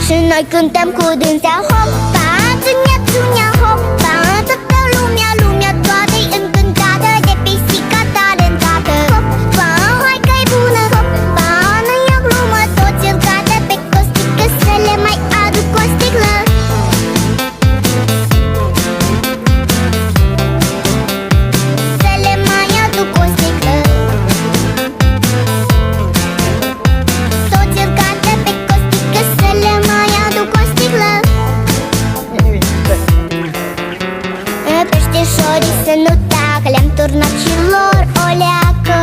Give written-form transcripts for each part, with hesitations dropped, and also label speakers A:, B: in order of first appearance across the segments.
A: Și noi cântăm cu dânsea hopa, țunia, țunia, hopa. Toată lumea, lumea toată-i încântată de pisica talentată. Hopa, hai că-i bună, hopa, nu e o glumă, toți îl cadă pe Costică. Să le mai aduc o sticlă. Să le mai aduc o sticlă. Toți îl cadă pe Costică. Să le mai aduc o sticlă. Peștișorii să nu tacă, le-am turnat și lor o leacă.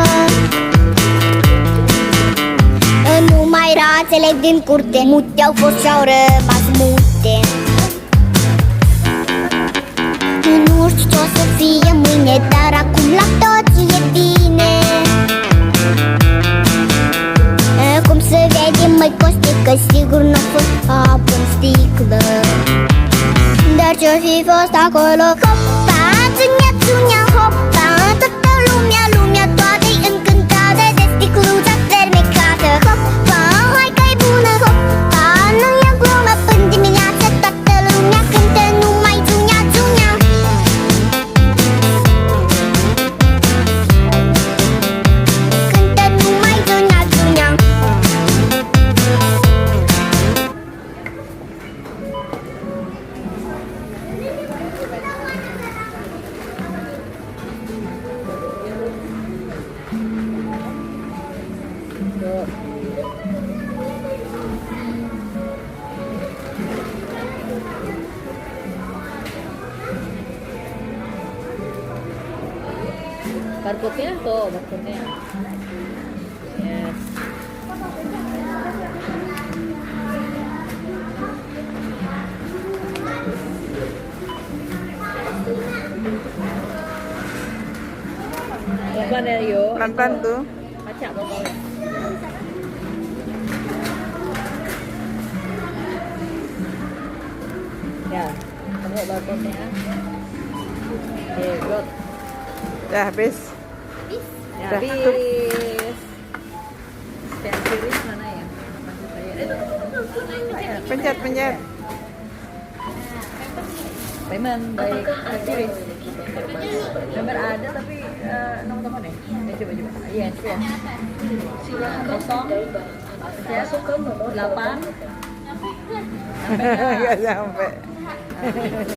A: Numai rațele din curte mute au fost și-au rămas mute. Nu știu ce o să fie mâine, dar acum la toți e bine. Cum să vede, măi Costică, sigur n-a fost apă în sticlă. Dar ce-o fi fost acolo? Hopa, țunia, țunia, hopa. Toată lumea, lumea toată-i încântată de sticluța fermecată. Hopa, hai că-i bună, hopa, nu e o glumă, până dimineață toată lumea cântă numai țunia, țunia. Cântă numai țunia, țunia.
B: Barcode-nya tuh, barcode-nya. Yes. Pelan-pelan ya, Yo.
C: Pelan-pelan tuh.
B: Kaca botolnya. Ya, kamu barcode-nya. Oke, good.
C: Udah habis.
B: Ya,
C: Udah.
B: habis. Yang kiri mana ya? Maksud saya.
C: Pencet, pencet.
B: Payment baik kiri. Gambar ada tapi nomor nih. Coba. Yes, ya. Kosong. Pencet 8.
C: Nggak sampai.